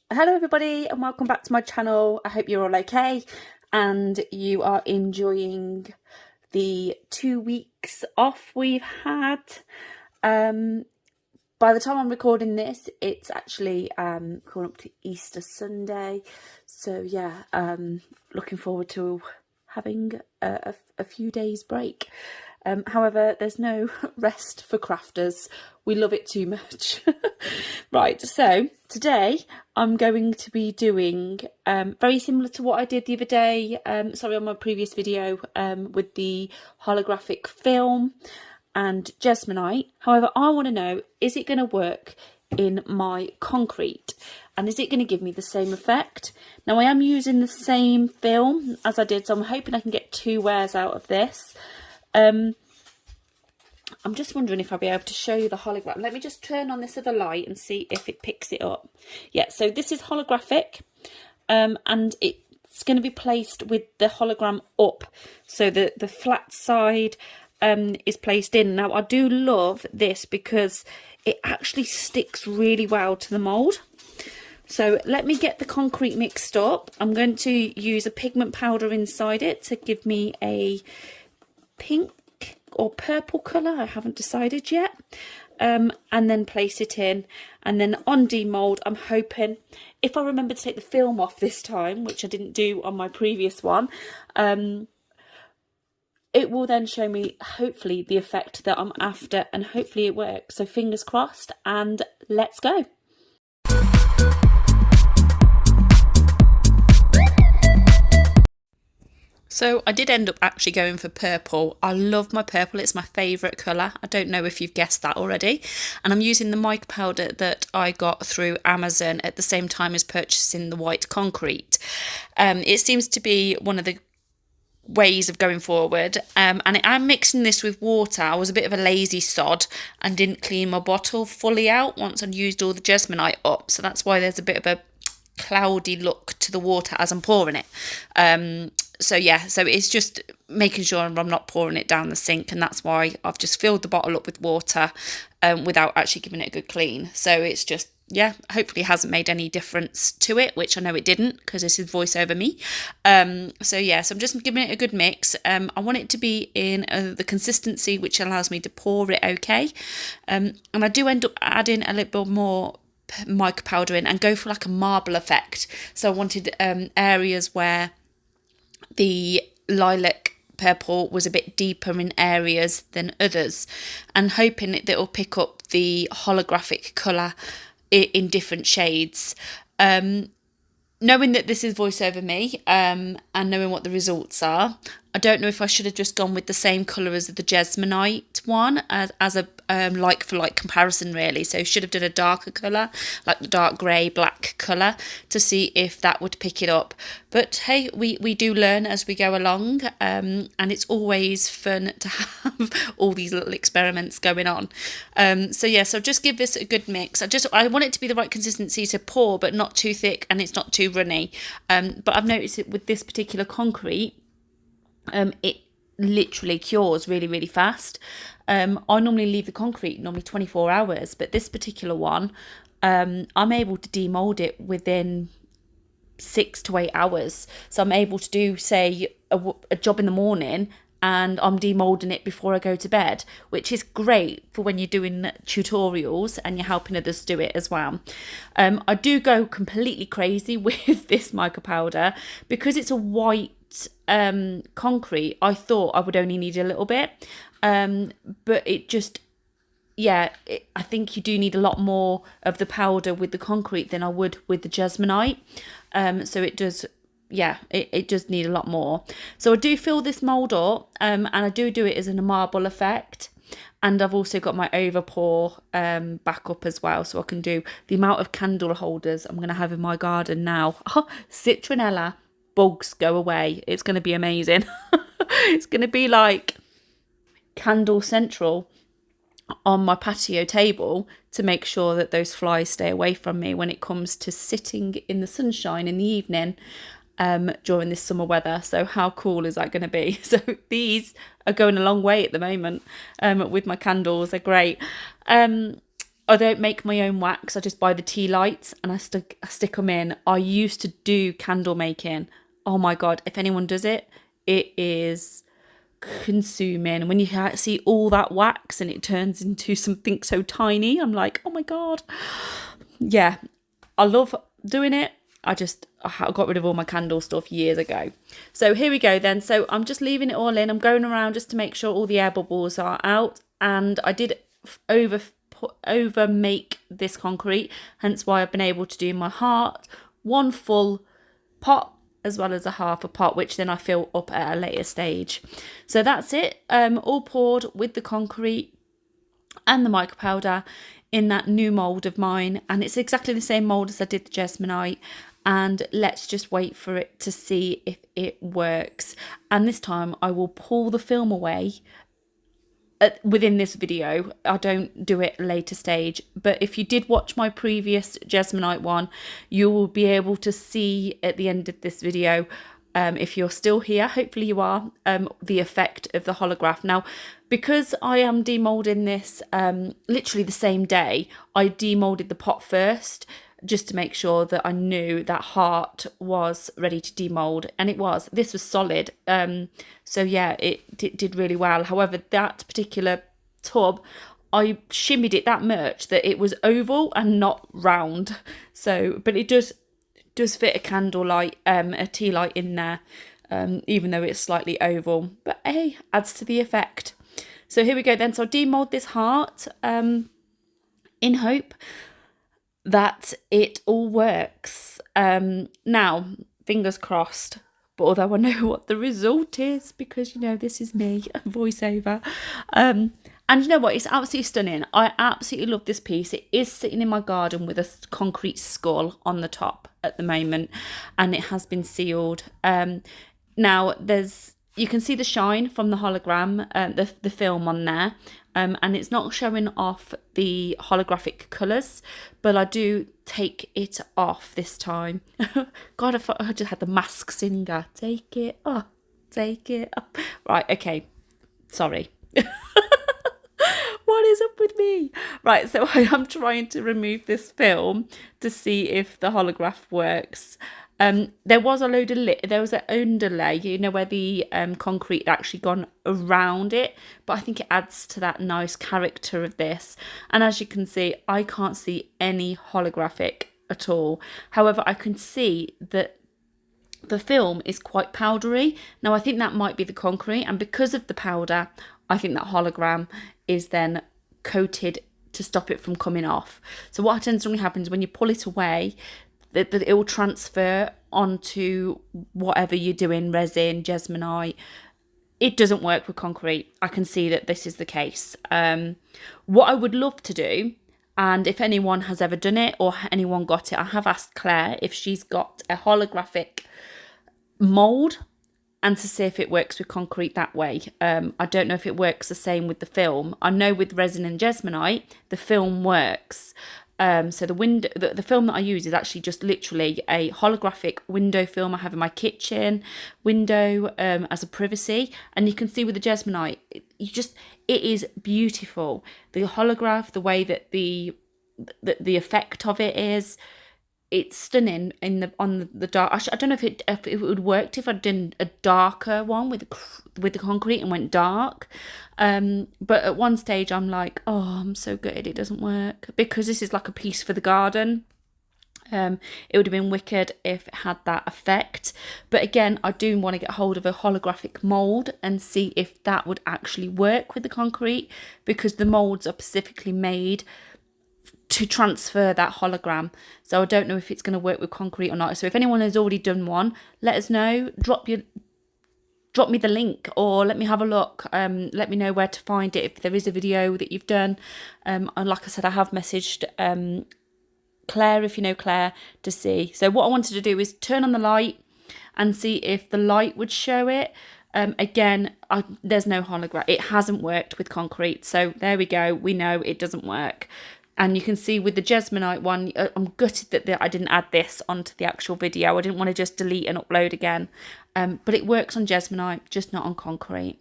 Hello everybody and welcome back to my channel. I hope you're all okay and you are enjoying the 2 weeks off we've had. By the time I'm recording this, it's actually coming up to Easter Sunday, so yeah, looking forward to having a few days break. However, there's no rest for crafters. We love it too much. Right, so today I'm going to be doing very similar to what I did the other day, on my previous video, with the holographic film and Jesmonite. However, I want to know, is it going to work in my concrete? And is it going to give me the same effect? Now, I am using the same film as I did, so I'm hoping I can get 2 wears out of this. I'm just wondering if I'll be able to show you the hologram. Let me just turn on this other light and see if it picks it up. Yeah, so this is holographic, and it's going to be placed with the hologram up, so the flat side is placed in. Now, I do love this because it actually sticks really well to the mould. So let me get the concrete mixed up. I'm going to use a pigment powder inside it to give me a pink or purple colour, I haven't decided yet, and then place it in, and then on demould, I'm hoping, if I remember to take the film off this time, which I didn't do on my previous one, it will then show me hopefully the effect that I'm after, and hopefully it works. So fingers crossed, and let's go. So I did end up actually going for purple. I love my purple, it's my favourite colour. I don't know if you've guessed that already. And I'm using the mica powder that I got through Amazon at the same time as purchasing the white concrete. It seems to be one of the ways of going forward, and I'm mixing this with water. I was a bit of a lazy sod and didn't clean my bottle fully out once I'd used all the Jesmonite up. So that's why there's a bit of a cloudy look to the water as I'm pouring it. So yeah, so it's just making sure I'm not pouring it down the sink, and that's why I've just filled the bottle up with water without actually giving it a good clean. So it's just, yeah, hopefully hasn't made any difference to it, which I know it didn't because this is voice over me. So yeah, so I'm just giving it a good mix. I want it to be in the consistency which allows me to pour it okay. And I do end up adding a little bit more mica powder in and go for like a marble effect. So I wanted areas where the lilac purple was a bit deeper in areas than others, and hoping that it'll pick up the holographic colour in different shades. Knowing that this is voice over me, and knowing what the results are, I don't know if I should have just gone with the same colour as the Jesmonite one as a like for like comparison, really. So should have done a darker colour, like the dark grey black colour, to see if that would pick it up. But hey, we do learn as we go along, and it's always fun to have all these little experiments going on. So yeah, so just give this a good mix. I want it to be the right consistency to pour, but not too thick and it's not too runny. But I've noticed it with this particular concrete, it literally cures really, really fast. I normally leave the concrete 24 hours, but this particular one, I'm able to demold it within 6 to 8 hours. So I'm able to do, say, a job in the morning, and I'm demolding it before I go to bed, which is great for when you're doing tutorials and you're helping others do it as well. I do go completely crazy with this mica powder because it's a white concrete. I thought I would only need a little bit, but it just, yeah, I think you do need a lot more of the powder with the concrete than I would with the Jesmonite. So it does, yeah, it does need a lot more. So I do fill this mould up, and I do it as in a marble effect. And I've also got my over pour back up as well, so I can do the amount of candle holders I'm going to have in my garden now. Oh, citronella, bugs go away. It's going to be amazing. It's going to be like candle central on my patio table to make sure that those flies stay away from me when it comes to sitting in the sunshine in the evening during this summer weather. So how cool is that going to be? So these are going a long way at the moment with my candles. They're great. I don't make my own wax. I just buy the tea lights and I stick them in. I used to do candle making. Oh my God, if anyone does it, it is consuming. When you see all that wax and it turns into something so tiny, I'm like, oh my God. Yeah, I love doing it. I got rid of all my candle stuff years ago. So here we go then. So I'm just leaving it all in. I'm going around just to make sure all the air bubbles are out. And I did over make this concrete, hence why I've been able to do my heart, one full pot as well as a half a pot, which then I fill up at a later stage. So that's it, all poured with the concrete and the mica powder in that new mould of mine, and it's exactly the same mould as I did the Jesmonite. And let's just wait for it to see if it works. And this time I will pull the film away within this video. I don't do it later stage, but if you did watch my previous Jesmonite one, you will be able to see at the end of this video, if you're still here, hopefully you are, the effect of the holograph. Now, because I am demolding this literally the same day, I demolded the pot first, just to make sure that I knew that heart was ready to demold, and it was. This was solid, so yeah, it did really well. However, that particular tub, I shimmied it that much that it was oval and not round. So, but it does fit a candle light, a tea light in there, even though it's slightly oval. But hey, adds to the effect. So here we go then. So I'll demold this heart, in hope that it all works. Now, fingers crossed, but although I know what the result is, because, you know, this is me, a voiceover. And you know what, it's absolutely stunning. I absolutely love this piece. It is sitting in my garden with a concrete skull on the top at the moment, and it has been sealed. Now, you can see the shine from the hologram, the film on there. And it's not showing off the holographic colours, but I do take it off this time. God, I thought I just had the mask singer. Take it off, take it off. Right, okay, sorry. What is up with me? Right, so I am trying to remove this film to see if the holograph works. There was a load of there was an underlay, you know, where the concrete had actually gone around it, but I think it adds to that nice character of this. And as you can see, I can't see any holographic at all. However, I can see that the film is quite powdery. Now, I think that might be the concrete, and because of the powder, I think that hologram is then coated to stop it from coming off. So what tends to happen is when you pull it away, that it will transfer onto whatever you're doing, resin, Jesmonite. It doesn't work with concrete. I can see that this is the case. What I would love to do, and if anyone has ever done it or anyone got it, I have asked Claire if she's got a holographic mould and to see if it works with concrete that way. I don't know if it works the same with the film. I know with Resin and Jesmonite, the film works. So the film that I use is actually just literally a holographic window film I have in my kitchen window, as a privacy. And you can see with the Jesmonite, it is beautiful. The holograph, the way that the effect of it is, it's stunning on the dark. I don't know if it would work if I did a darker one with the concrete and went dark. But at one stage I'm like, oh, I'm so gutted it doesn't work, because this is like a piece for the garden. It would have been wicked if it had that effect. But again, I do want to get hold of a holographic mould and see if that would actually work with the concrete, because the moulds are specifically made to transfer that hologram. So I don't know if it's going to work with concrete or not. So if anyone has already done one, let us know. Drop me the link, or let me have a look. Let me know where to find it if there is a video that you've done. And like I said, I have messaged Claire, if you know Claire, to see. So what I wanted to do is turn on the light and see if the light would show it. Again, there's no hologram. It hasn't worked with concrete. So there we go. We know it doesn't work. And you can see with the Jesmonite one, I'm gutted that I didn't add this onto the actual video. I didn't want to just delete and upload again. But it works on Jesmonite, just not on concrete.